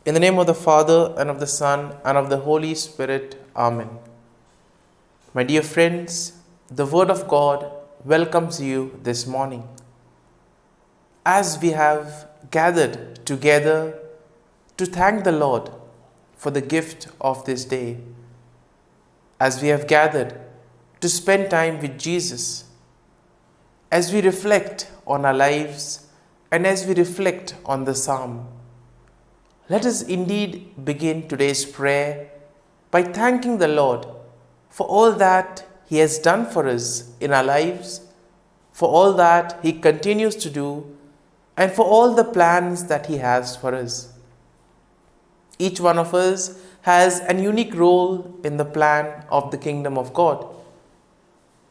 In the name of the Father, and of the Son, and of the Holy Spirit. Amen. My dear friends, the Word of God welcomes you this morning. As we have gathered together to thank the Lord for the gift of this day, as we have gathered to spend time with Jesus, as we reflect on our lives and as we reflect on the Psalm, let us indeed begin today's prayer by thanking the Lord for all that He has done for us in our lives, for all that He continues to do, and for all the plans that He has for us. Each one of us has a unique role in the plan of the kingdom of God.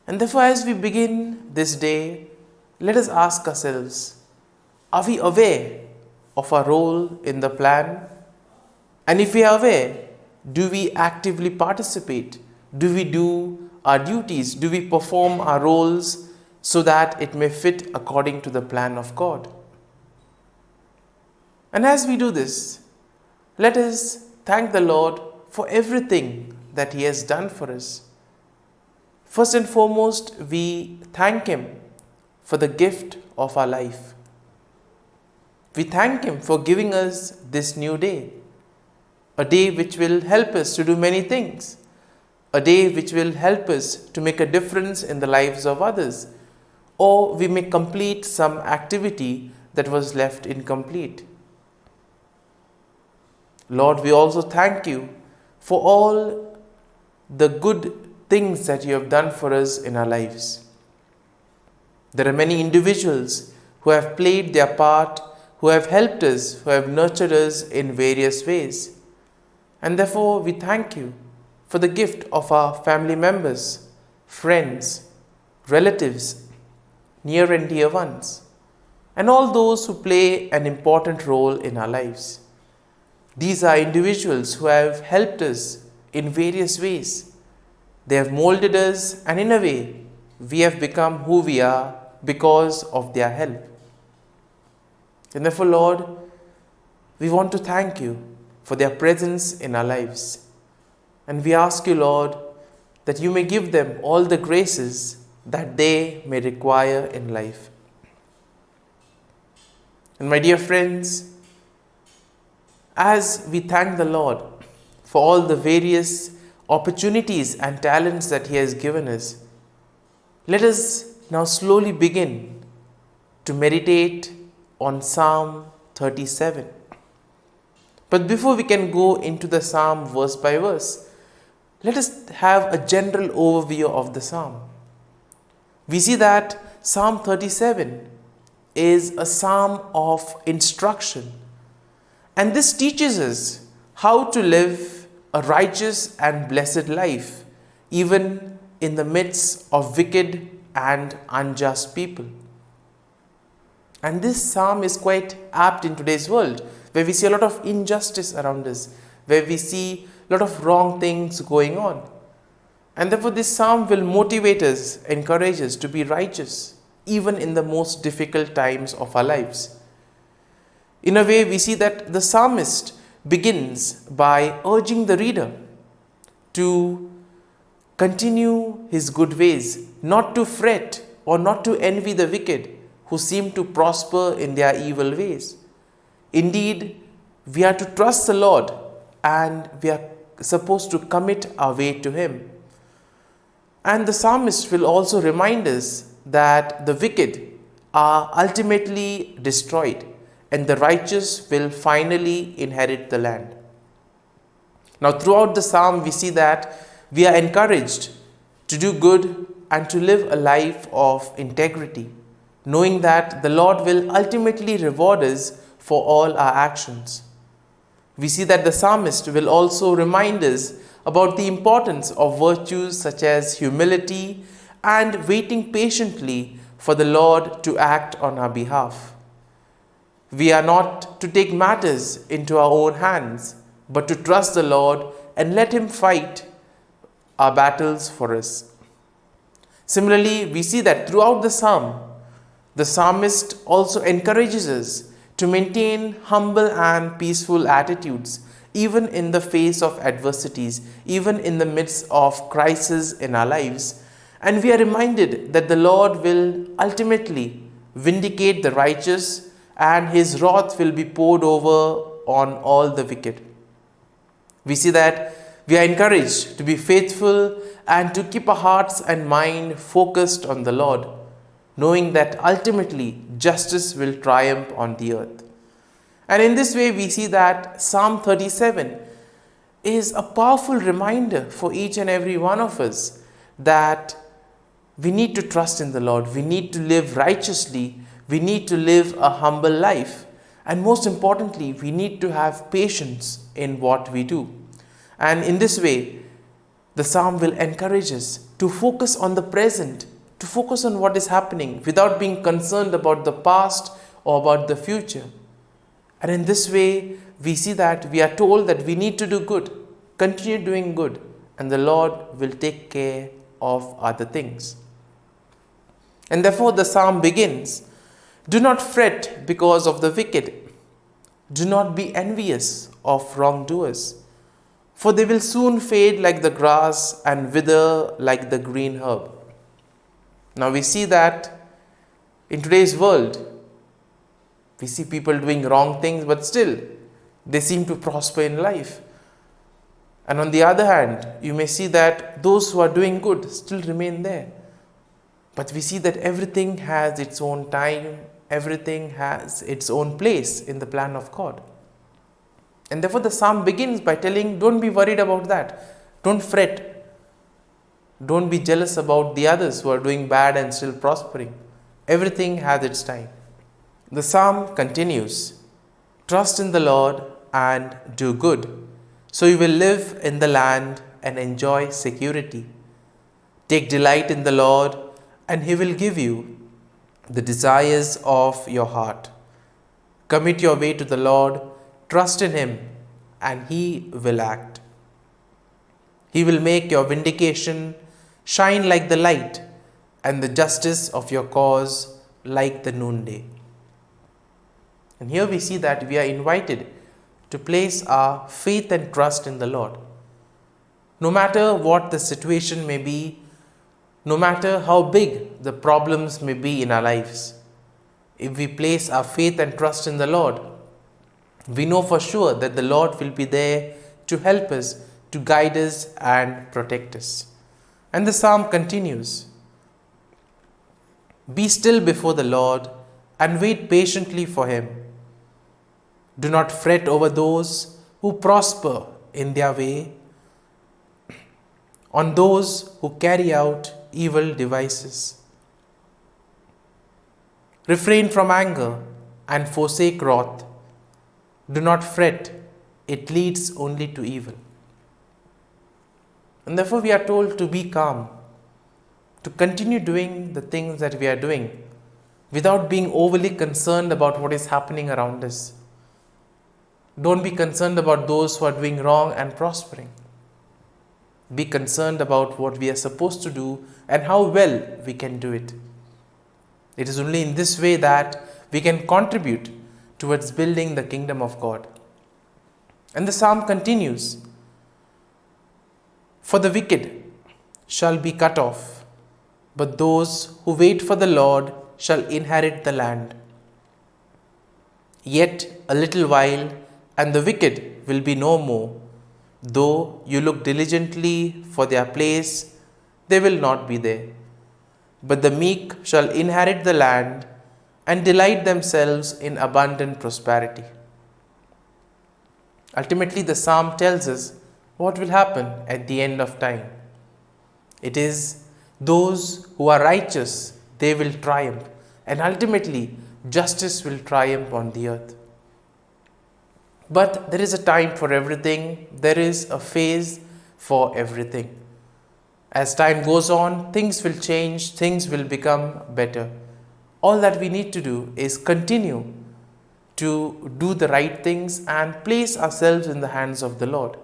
And therefore, as we begin this day, let us ask ourselves, are we aware of our role in the plan? And if we are aware, do we actively participate? Do we do our duties? Do we perform our roles so that it may fit according to the plan of God? And as we do this, let us thank the Lord for everything that He has done for us. First and foremost, we thank Him for the gift of our life. We thank Him for giving us this new day, a day which will help us to do many things, a day which will help us to make a difference in the lives of others, or we may complete some activity that was left incomplete. Lord, we also thank You for all the good things that You have done for us in our lives. There are many individuals who have played their part, who have helped us, who have nurtured us in various ways. And therefore, we thank You for the gift of our family members, friends, relatives, near and dear ones, and all those who play an important role in our lives. These are individuals who have helped us in various ways. They have molded us, and in a way, we have become who we are because of their help. And therefore, Lord, we want to thank You for their presence in our lives. And we ask You, Lord, that You may give them all the graces that they may require in life. And my dear friends, as we thank the Lord for all the various opportunities and talents that He has given us, let us now slowly begin to meditate on Psalm 37. But before we can go into the Psalm verse by verse, let us have a general overview of the Psalm. We see that Psalm 37 is a psalm of instruction. And this teaches us how to live a righteous and blessed life, even in the midst of wicked and unjust people. And this psalm is quite apt in today's world, where we see a lot of injustice around us, where we see a lot of wrong things going on. And therefore this psalm will motivate us, encourage us to be righteous, even in the most difficult times of our lives. In a way, we see that the psalmist begins by urging the reader to continue his good ways, not to fret or not to envy the wicked who seem to prosper in their evil ways. Indeed, we are to trust the Lord, and we are supposed to commit our way to Him. And the psalmist will also remind us that the wicked are ultimately destroyed and the righteous will finally inherit the land. Now, throughout the psalm, we see that we are encouraged to do good and to live a life of integrity, knowing that the Lord will ultimately reward us for all our actions. We see that the psalmist will also remind us about the importance of virtues such as humility and waiting patiently for the Lord to act on our behalf. We are not to take matters into our own hands, but to trust the Lord and let Him fight our battles for us. Similarly, we see that throughout the psalm, the psalmist also encourages us to maintain humble and peaceful attitudes, even in the face of adversities, even in the midst of crisis in our lives. And we are reminded that the Lord will ultimately vindicate the righteous, and his wrath will be poured over on all the wicked. We see that we are encouraged to be faithful and to keep our hearts and mind focused on the Lord, knowing that ultimately justice will triumph on the earth. And in this way, we see that Psalm 37 is a powerful reminder for each and every one of us that we need to trust in the Lord. We need to live righteously. We need to live a humble life. And most importantly, we need to have patience in what we do. And in this way, the psalm will encourage us to focus on the present, to focus on what is happening without being concerned about the past or about the future. And in this way, we see that we are told that we need to do good, continue doing good, and the Lord will take care of other things. And therefore, the psalm begins, "Do not fret because of the wicked. Do not be envious of wrongdoers, for they will soon fade like the grass and wither like the green herb." Now we see that in today's world, we see people doing wrong things, but still they seem to prosper in life. And on the other hand, you may see that those who are doing good still remain there. But we see that everything has its own time, everything has its own place in the plan of God. And therefore the psalm begins by telling, don't be worried about that. Don't fret. Don't be jealous about the others who are doing bad and still prospering. Everything has its time. The psalm continues, "Trust in the Lord and do good, so you will live in the land and enjoy security. Take delight in the Lord, and he will give you the desires of your heart. Commit your way to the Lord, trust in him, and he will act. He will make your vindication shine like the light, and the justice of your cause like the noonday." And here we see that we are invited to place our faith and trust in the Lord. No matter what the situation may be, no matter how big the problems may be in our lives, if we place our faith and trust in the Lord, we know for sure that the Lord will be there to help us, to guide us and protect us. And the psalm continues, "Be still before the Lord and wait patiently for him. Do not fret over those who prosper in their way, on those who carry out evil devices. Refrain from anger and forsake wrath. Do not fret, it leads only to evil." And therefore we are told to be calm, to continue doing the things that we are doing without being overly concerned about what is happening around us. Don't be concerned about those who are doing wrong and prospering. Be concerned about what we are supposed to do and how well we can do it. It is only in this way that we can contribute towards building the kingdom of God. And the psalm continues, "For the wicked shall be cut off, but those who wait for the Lord shall inherit the land. Yet a little while, and the wicked will be no more. Though you look diligently for their place, they will not be there. But the meek shall inherit the land and delight themselves in abundant prosperity." Ultimately, the psalm tells us what will happen at the end of time. It is those who are righteous, they will triumph, and ultimately justice will triumph on the earth. But there is a time for everything. There is a phase for everything. As time goes on, things will change, things will become better. All that we need to do is continue to do the right things and place ourselves in the hands of the Lord,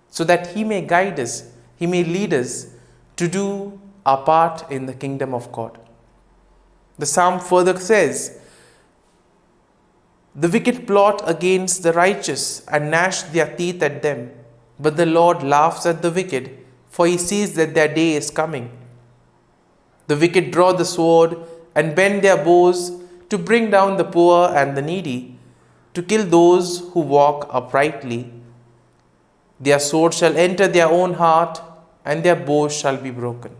so that he may guide us, he may lead us to do our part in the kingdom of God. The psalm further says, The wicked plot against the righteous and gnash their teeth at them. But the Lord laughs at the wicked, for he sees that their day is coming. The wicked draw the sword and bend their bows to bring down the poor and the needy, to kill those who walk uprightly. Their sword shall enter their own heart, and their bows shall be broken.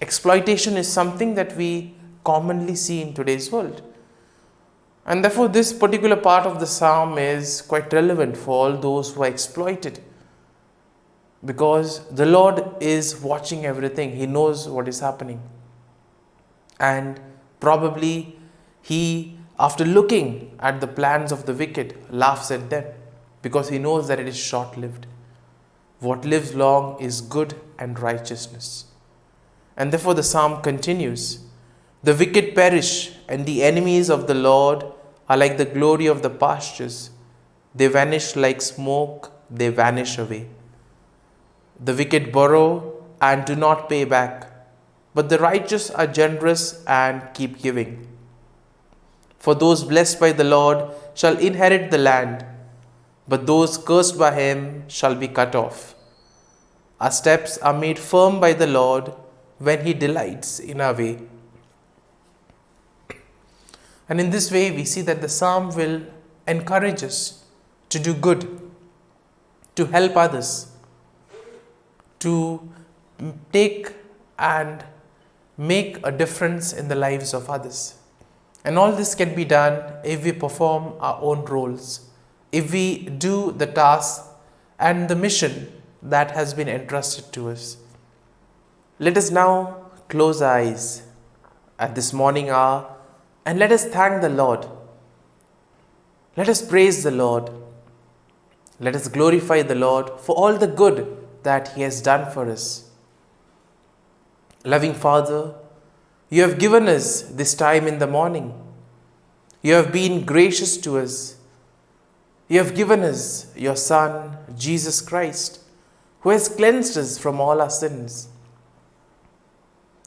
Exploitation is something that we commonly see in today's world. And therefore, this particular part of the psalm is quite relevant for all those who are exploited. Because the Lord is watching everything. He knows what is happening. And probably He, after looking at the plans of the wicked, laughs at them. Because He knows that it is short-lived. What lives long is good and righteousness. And therefore the psalm continues. The wicked perish, and the enemies of the Lord are like the glory of the pastures. They vanish like smoke, they vanish away. The wicked borrow and do not pay back, but the righteous are generous and keep giving. For those blessed by the Lord shall inherit the land, but those cursed by Him shall be cut off. Our steps are made firm by the Lord when He delights in our way. And in this way, we see that the psalm will encourage us to do good, to help others, to take and make a difference in the lives of others. And all this can be done if we perform our own roles, if we do the task and the mission that has been entrusted to us. Let us now close our eyes at this morning hour and let us thank the Lord. Let us praise the Lord. Let us glorify the Lord for all the good that He has done for us. Loving Father, You have given us this time in the morning. You have been gracious to us. You have given us Your Son, Jesus Christ, who has cleansed us from all our sins.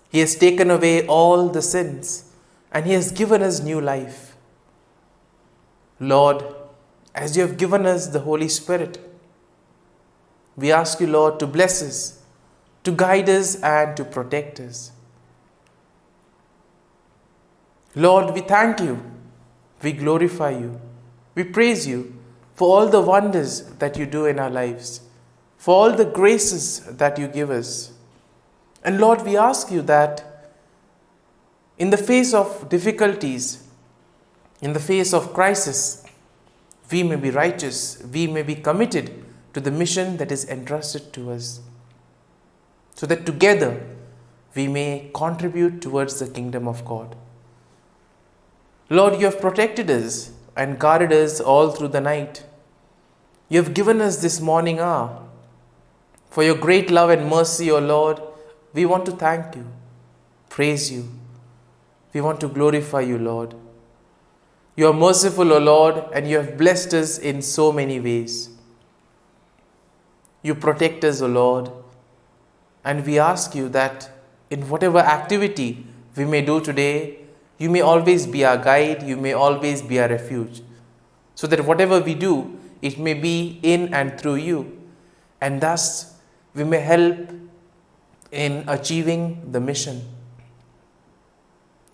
He has taken away all the sins, and He has given us new life. Lord, as You have given us the Holy Spirit, we ask You, Lord, to bless us, to guide us and to protect us. Lord, we thank You, we glorify You, we praise You for all the wonders that You do in our lives, for all the graces that You give us. And Lord, we ask You that in the face of difficulties, in the face of crisis, we may be righteous, we may be committed to the mission that is entrusted to us, so that together we may contribute towards the kingdom of God. Lord, You have protected us and guarded us all through the night. You have given us this morning hour. For Your great love and mercy, O Lord, we want to thank You, praise You. We want to glorify You, Lord. You are merciful, O Lord, and You have blessed us in so many ways. You protect us, O Lord, and we ask You that in whatever activity we may do today, You may always be our guide, You may always be our refuge, so that whatever we do, it may be in and through You, and thus we may help in achieving the mission.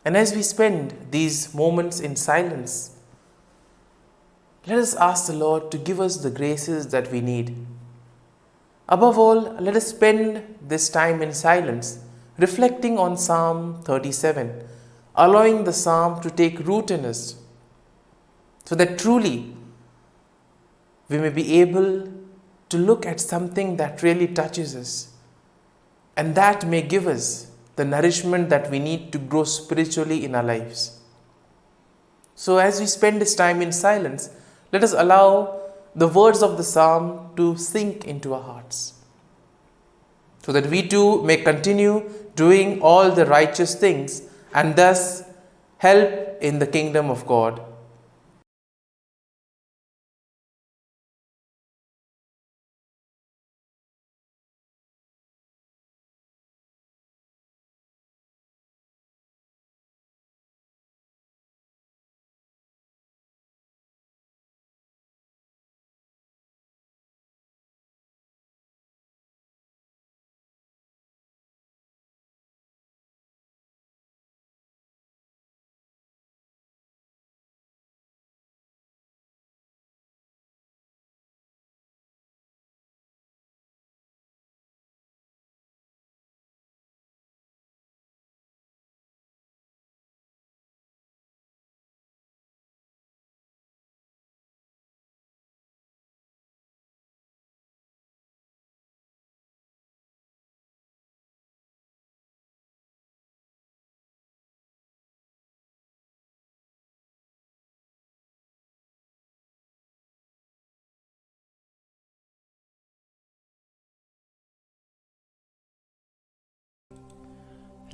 And as we spend these moments in silence, let us ask the Lord to give us the graces that we need. Above all, let us spend this time in silence, reflecting on Psalm 37, allowing the psalm to take root in us, so that truly we may be able to look at something that really touches us, and that may give us the nourishment that we need to grow spiritually in our lives. So as we spend this time in silence, let us allow the words of the psalm to sink into our hearts, so that we too may continue doing all the righteous things and thus help in the kingdom of God.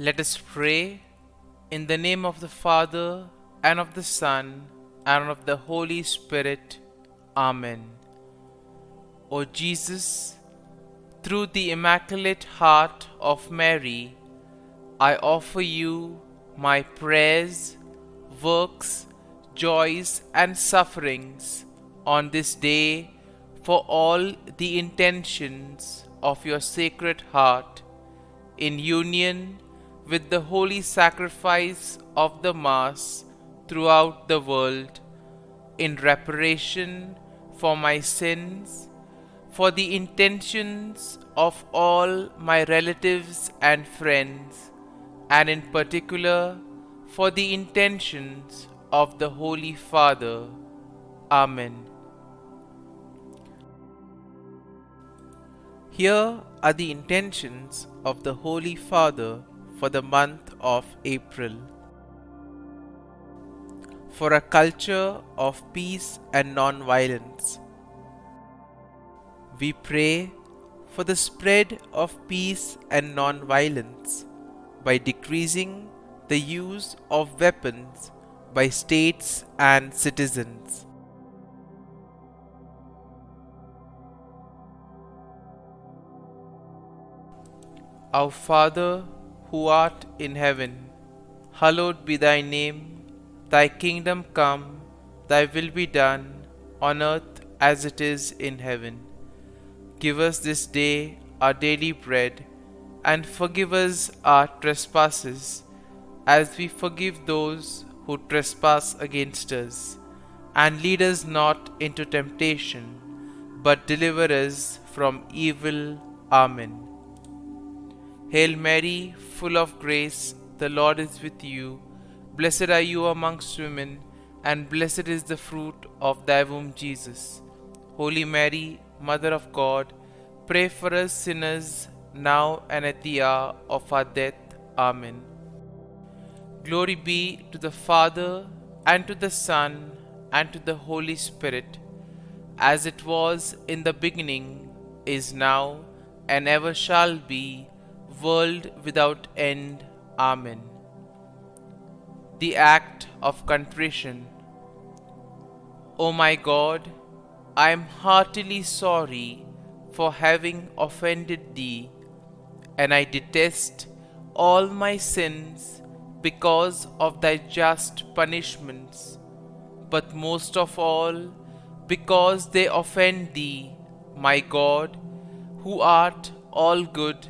Let us pray in the name of the Father, and of the Son, and of the Holy Spirit. Amen. O Jesus, through the Immaculate Heart of Mary, I offer you my prayers, works, joys, and sufferings on this day for all the intentions of your Sacred Heart, in union with the holy sacrifice of the Mass throughout the world, in reparation for my sins, for the intentions of all my relatives and friends, and in particular for the intentions of the Holy Father. Amen. Here are the intentions of the Holy Father for the month of April. For a culture of peace and non-violence. We pray for the spread of peace and non-violence by decreasing the use of weapons by states and citizens. Our Father, who art in heaven, hallowed be thy name. Thy kingdom come, thy will be done, on earth as it is in heaven. Give us this day our daily bread, and forgive us our trespasses, as we forgive those who trespass against us. And lead us not into temptation, but deliver us from evil. Amen. Hail Mary, full of grace, the Lord is with you. Blessed are you amongst women, and blessed is the fruit of thy womb, Jesus. Holy Mary, Mother of God, pray for us sinners, now and at the hour of our death. Amen. Glory be to the Father, and to the Son, and to the Holy Spirit, as it was in the beginning, is now, and ever shall be, world without end. Amen. The act of contrition. O my God, I am heartily sorry for having offended thee, and I detest all my sins because of thy just punishments, but most of all because they offend thee, my God, who art all good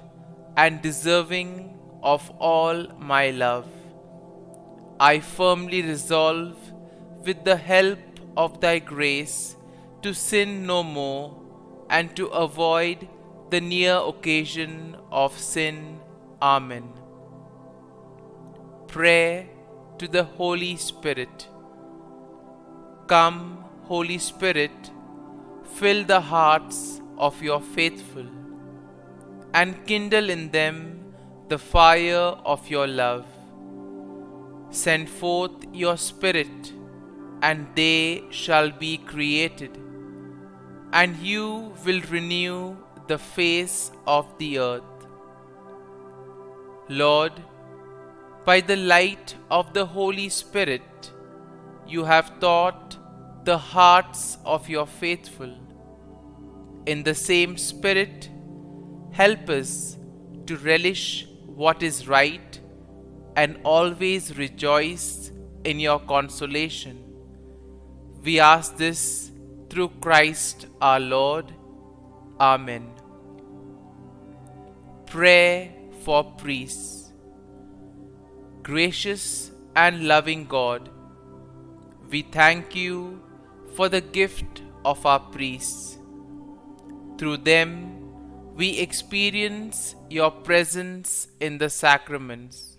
and deserving of all my love. I firmly resolve, with the help of thy grace, to sin no more, and to avoid the near occasion of sin. Amen. Prayer to the Holy Spirit. Come, Holy Spirit, fill the hearts of your faithful, and kindle in them the fire of your love. Send forth your Spirit, and they shall be created, and you will renew the face of the earth. Lord, by the light of the Holy Spirit, you have taught the hearts of your faithful. In the same Spirit, help us to relish what is right and always rejoice in your consolation. We ask this through Christ our Lord. Amen. Prayer for priests. Gracious and loving God, we thank you for the gift of our priests. Through them, we experience your presence in the sacraments.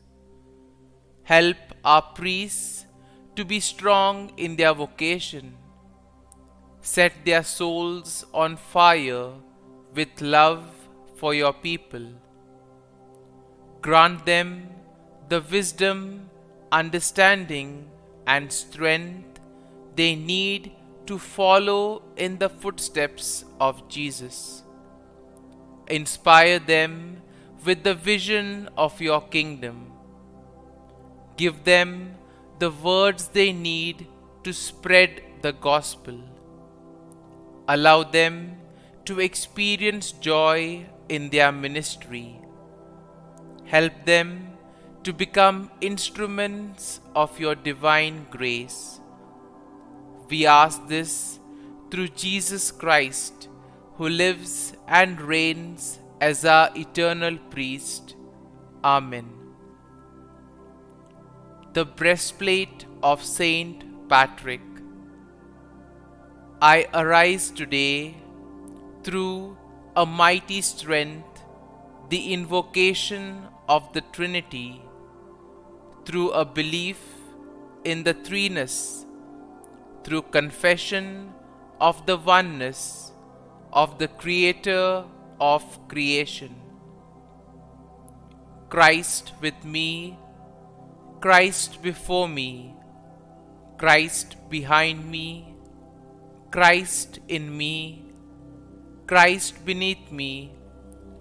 Help our priests to be strong in their vocation. Set their souls on fire with love for your people. Grant them the wisdom, understanding, and strength they need to follow in the footsteps of Jesus. Inspire them with the vision of your kingdom. Give them the words they need to spread the gospel. Allow them to experience joy in their ministry. Help them to become instruments of your divine grace. We ask this through Jesus Christ, who lives and reigns as our eternal priest. Amen. The breastplate of Saint Patrick. I arise today through a mighty strength, the invocation of the Trinity, through a belief in the threeness, through confession of the oneness of the Creator of creation. Christ with me, Christ before me, Christ behind me, Christ in me, Christ beneath me,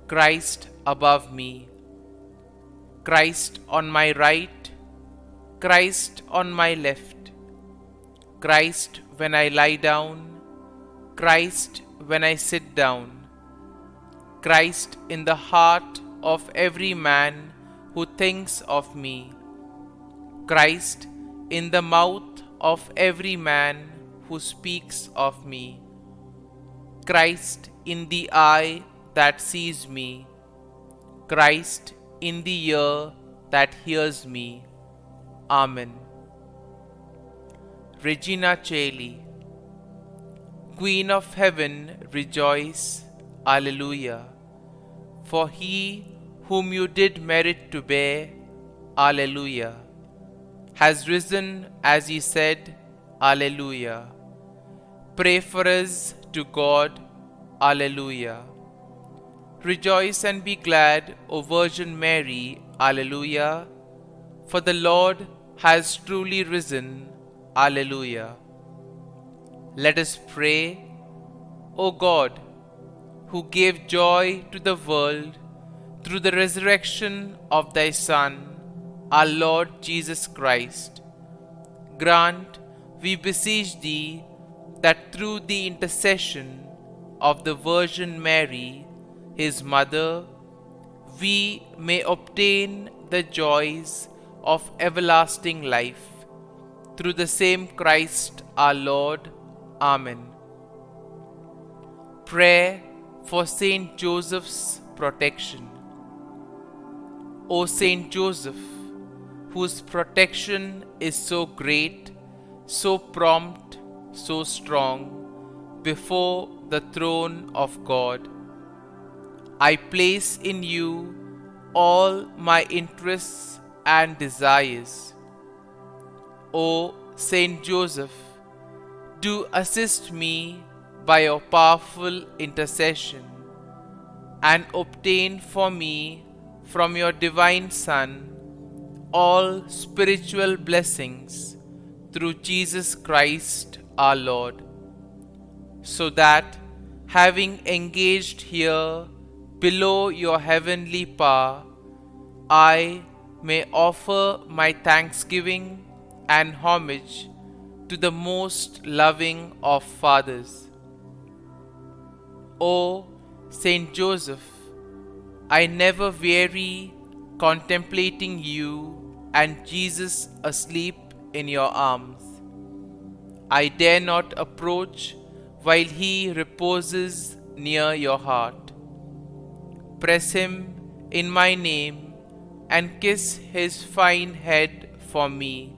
Christ above me, Christ on my right, Christ on my left, Christ when I lie down, Christ when I sit down, Christ in the heart of every man who thinks of me, Christ in the mouth of every man who speaks of me, Christ in the eye that sees me, Christ in the ear that hears me. Amen. Regina Caeli. Queen of heaven, rejoice. Alleluia. For he whom you did merit to bear, Alleluia, has risen as he said, Alleluia. Pray for us to God, Alleluia. Rejoice and be glad, O Virgin Mary, Alleluia, for the Lord has truly risen, Alleluia. Let us pray. O God, who gave joy to the world through the resurrection of thy Son, our Lord Jesus Christ, grant, we beseech thee, that through the intercession of the Virgin Mary, his mother, we may obtain the joys of everlasting life. Through the same Christ our Lord. Amen. Prayer for Saint Joseph's protection. O Saint Joseph, whose protection is so great, so prompt, so strong, before the throne of God, I place in you all my interests and desires. O Saint Joseph, do assist me by your powerful intercession, and obtain for me from your divine Son all spiritual blessings through Jesus Christ our Lord, so that, having engaged here below your heavenly power, I may offer my thanksgiving and homage to the most loving of fathers. O Saint Joseph, I never weary contemplating you and Jesus asleep in your arms. I dare not approach while he reposes near your heart. Press him in my name and kiss his fine head for me,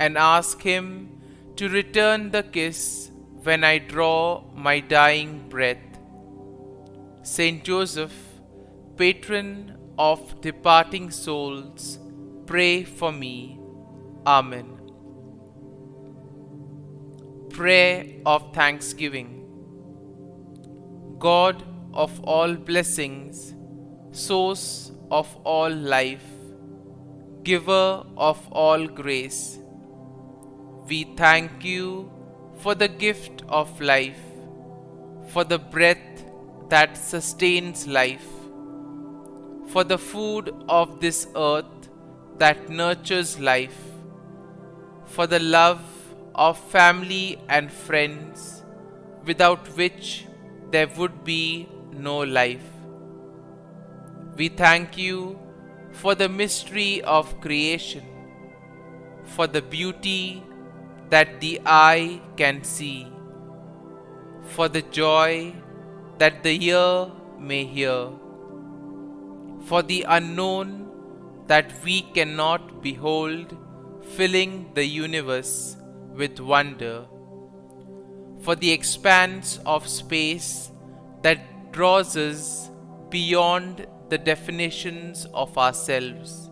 and ask him to return the kiss when I draw my dying breath. Saint Joseph, patron of departing souls, pray for me. Amen. Prayer of Thanksgiving. God of all blessings, source of all life, giver of all grace, we thank you for the gift of life, for the breath that sustains life, for the food of this earth that nurtures life, for the love of family and friends, without which there would be no life. We thank you for the mystery of creation, for the beauty that the eye can see, for the joy that the ear may hear, for the unknown that we cannot behold, filling the universe with wonder, for the expanse of space that draws us beyond the definitions of ourselves.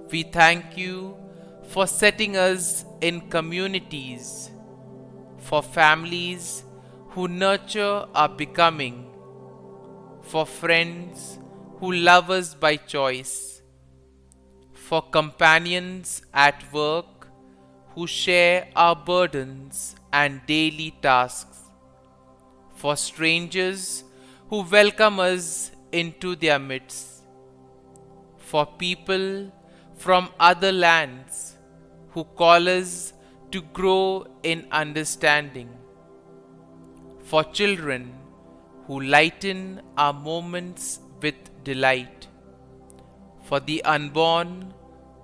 We thank you for setting us in communities, for families who nurture our becoming, for friends who love us by choice, for companions at work who share our burdens and daily tasks, for strangers who welcome us into their midst, for people from other lands who call us to grow in understanding, for children who lighten our moments with delight, for the unborn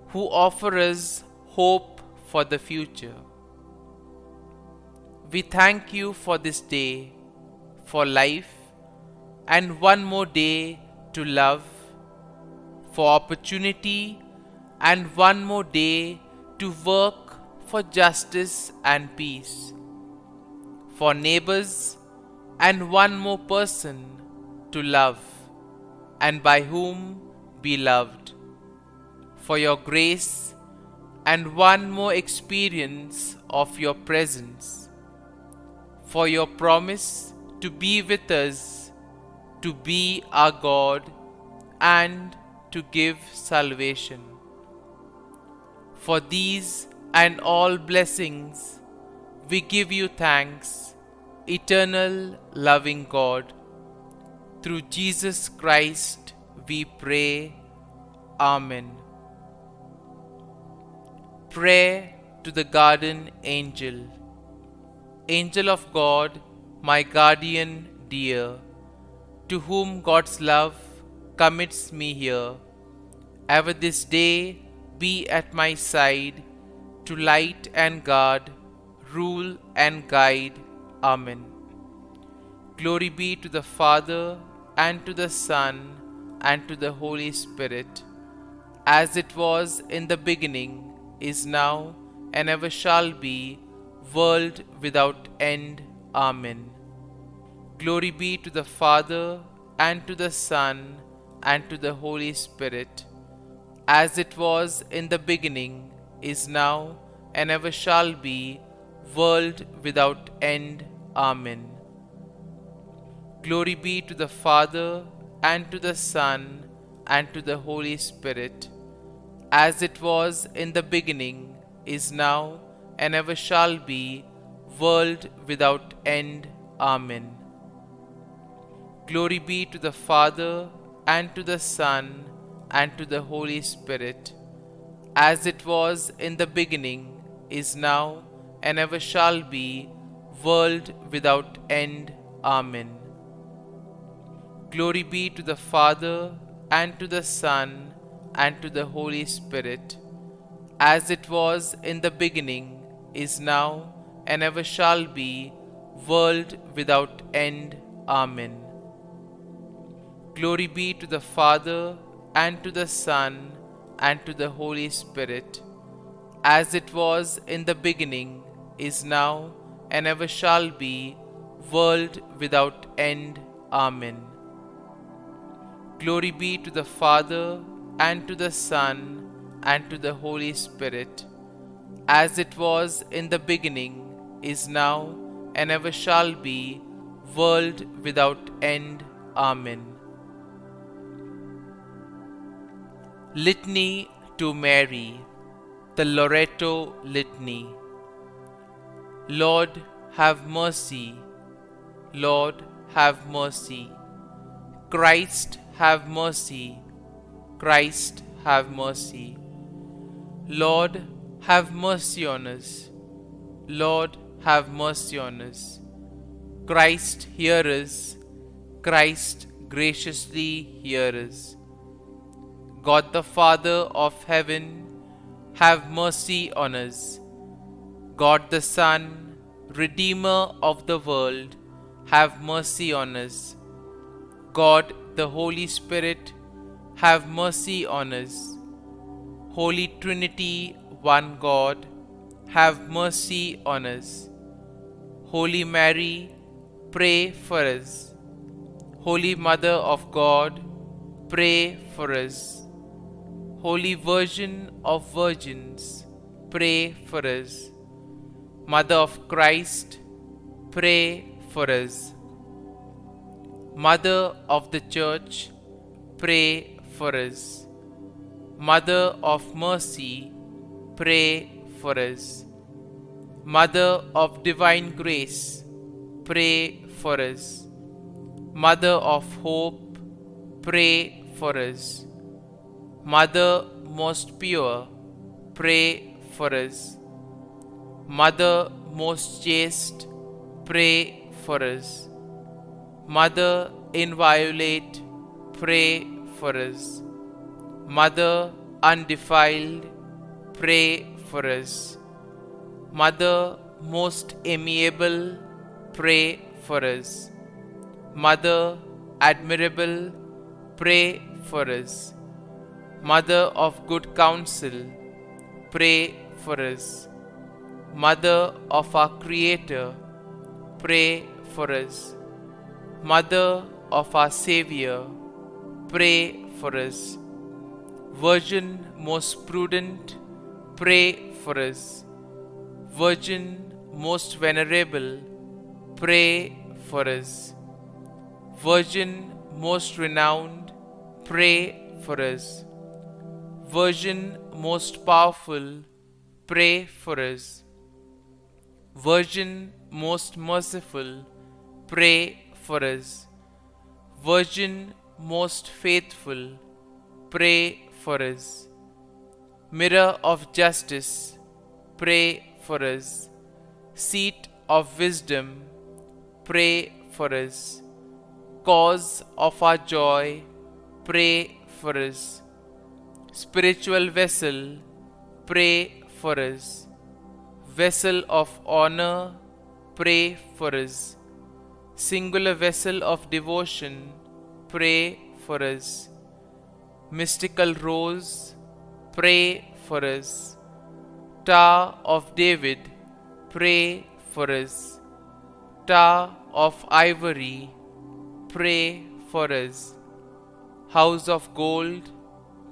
who offer us hope for the future. We thank you for this day, for life, and one more day to love, for opportunity, and one more day to work for justice and peace, for neighbors, and one more person to love, and by whom be loved, for your grace, and one more experience of your presence, for your promise to be with us, to be our God, and to give salvation. For these and all blessings, we give you thanks, eternal loving God. Through Jesus Christ we pray. Amen. Prayer to the Guardian Angel. Angel of God, my guardian dear, to whom God's love commits me here, ever this day be at my side, to light and guard, rule and guide. Amen. Glory be to the Father, and to the Son, and to the Holy Spirit, as it was in the beginning, is now, and ever shall be, world without end. Amen. Glory be to the Father, and to the Son, and to the Holy Spirit, as it was in the beginning, is now, and ever shall be, world without end. Amen. Glory be to the Father, and to the Son, and to the Holy Spirit, as it was in the beginning, is now, and ever shall be, world without end. Amen. Glory be to the Father, and to the Son, and to the Holy Spirit, as it was in the beginning, is now, and ever shall be, world without end. Amen. Glory be to the Father, and to the Son, and to the Holy Spirit, as it was in the beginning, is now, and ever shall be, world without end. Amen. Glory be to the Father, and to the Son, and to the Holy Spirit, as it was in the beginning, is now, and ever shall be, world without end. Amen. Glory be to the Father, and to the Son, and to the Holy Spirit, as it was in the beginning, is now, and ever shall be, world without end. Amen. Litany to Mary, the Loreto Litany. Lord, have mercy. Lord, have mercy. Christ, have mercy. Christ, have mercy. Lord, have mercy on us. Lord, have mercy on us. Christ, hear us. Christ, graciously hear us. God the Father of heaven, have mercy on us. God the Son, Redeemer of the world, have mercy on us. God the Holy Spirit, have mercy on us. Holy Trinity, one God, have mercy on us. Holy Mary, pray for us. Holy Mother of God, pray for us. Holy Virgin of Virgins, pray for us. Mother of Christ, pray for us. Mother of the Church, pray for us. Mother of Mercy, pray for us. Mother of Divine Grace, pray for us. Mother of Hope, pray for us. Mother most pure, pray for us. Mother most chaste, pray for us. Mother inviolate, pray for us. Mother undefiled, pray for us. Mother most amiable, pray for us. Mother admirable, pray for us. Mother of good counsel, pray for us. Mother of our Creator, pray for us. Mother of our Savior, pray for us. Virgin most prudent, pray for us. Virgin most venerable, pray for us. Virgin most renowned, pray for us. Virgin most powerful, pray for us. Virgin most merciful, pray for us. Virgin most faithful, pray for us. Mirror of justice, pray for us. Seat of wisdom, pray for us. Cause of our joy, pray for us. Spiritual vessel, pray for us. Vessel of honor, pray for us. Singular vessel of devotion, pray for us. Mystical rose, pray for us. Tower of David, pray for us. Tower of ivory, pray for us. House of gold,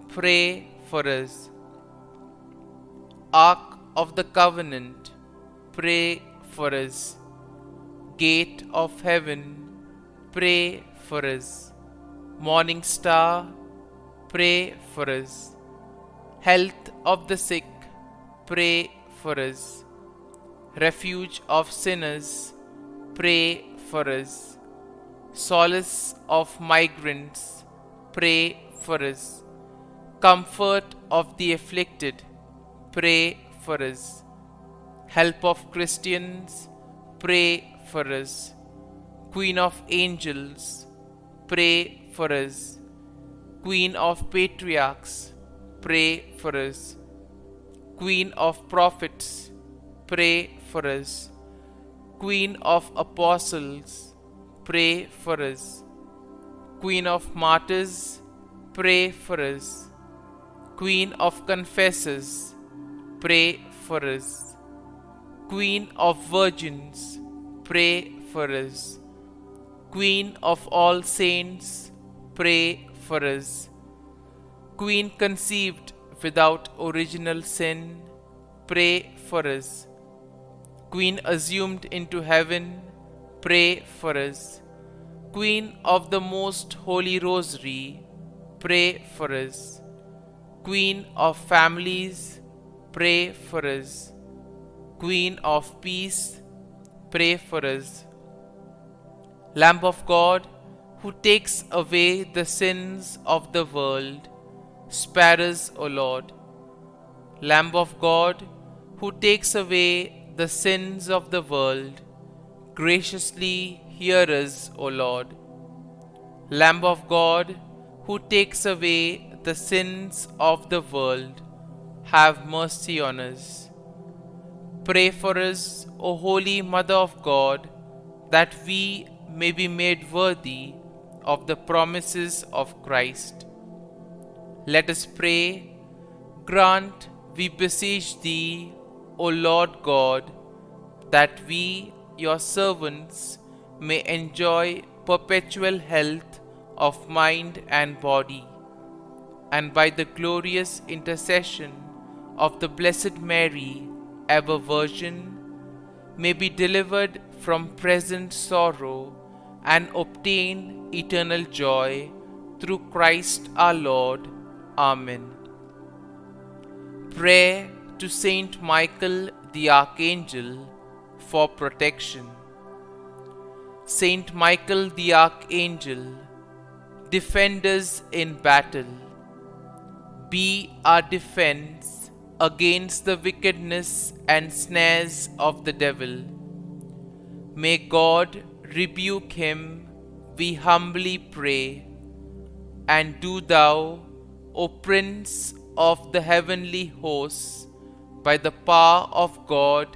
pray for us. Ark of the covenant, pray for us. Gate of heaven, pray for us. Morning star, pray for us. Health of the sick, pray for us. Refuge of sinners, pray for us. Solace of migrants, pray for us. Comfort of the afflicted, pray for us. Help of Christians, pray for us. Queen of angels, pray for us. Queen of patriarchs, pray for us. Queen of prophets, pray for us. Queen of apostles, pray for us. Queen of martyrs, pray for us. Queen of confessors, pray for us. Queen of virgins, pray for us. Queen of all saints, pray for us. Queen conceived without original sin, pray for us. Queen assumed into heaven, pray for us. Queen of the most holy rosary, pray for us. Queen of families, pray for us. Queen of peace, pray for us. Lamb of God, who takes away the sins of the world, spare us, O Lord. Lamb of God, who takes away the sins of the world, graciously hear us, O Lord. Lamb of God, who takes away the sins of the world, have mercy on us. Pray for us, O Holy Mother of God, that we may be made worthy of the promises of Christ. Let us pray. Grant, we beseech Thee, O Lord God, that we, your servants, may enjoy perpetual health of mind and body, and by the glorious intercession of the Blessed Mary, ever Virgin, may be delivered from present sorrow and obtain eternal joy through Christ our Lord. Amen. Prayer to Saint Michael the Archangel for protection. Saint Michael the Archangel, defend us in battle. Be our defense against the wickedness and snares of the devil. May God rebuke him, we humbly pray. And do thou, O Prince of the heavenly hosts, by the power of God,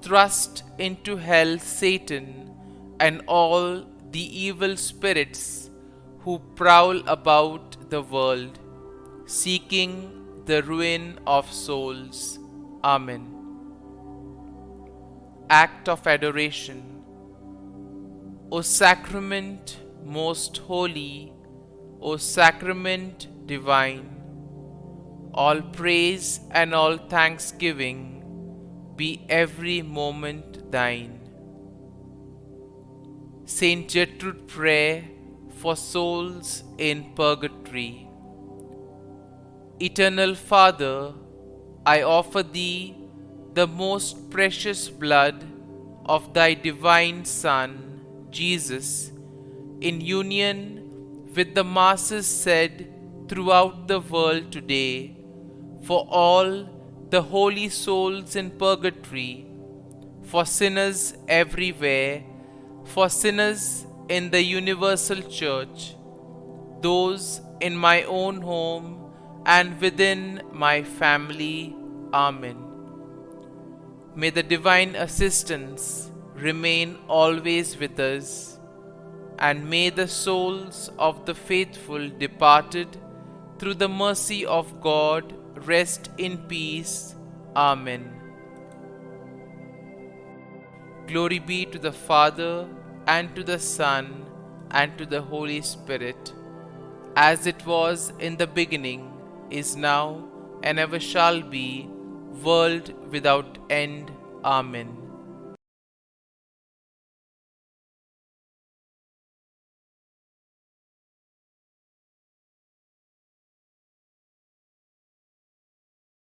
thrust into hell Satan and all the evil spirits who prowl about the world, seeking the ruin of souls. Amen. Act of Adoration. O Sacrament most holy, O Sacrament divine, all praise and all thanksgiving be every moment thine. Saint Gertrude Prayer for souls in purgatory. Eternal Father, I offer Thee the most precious blood of Thy divine Son, Jesus, in union with the masses said throughout the world today, for all the holy souls in purgatory, for sinners everywhere, for sinners in the universal church, those in my own home and within my family. Amen. May the divine assistance remain always with us, and may the souls of the faithful departed through the mercy of God rest in peace. Amen. Glory be to the Father, and to the Son, and to the Holy Spirit, as it was in the beginning, is now, and ever shall be, world without end. Amen.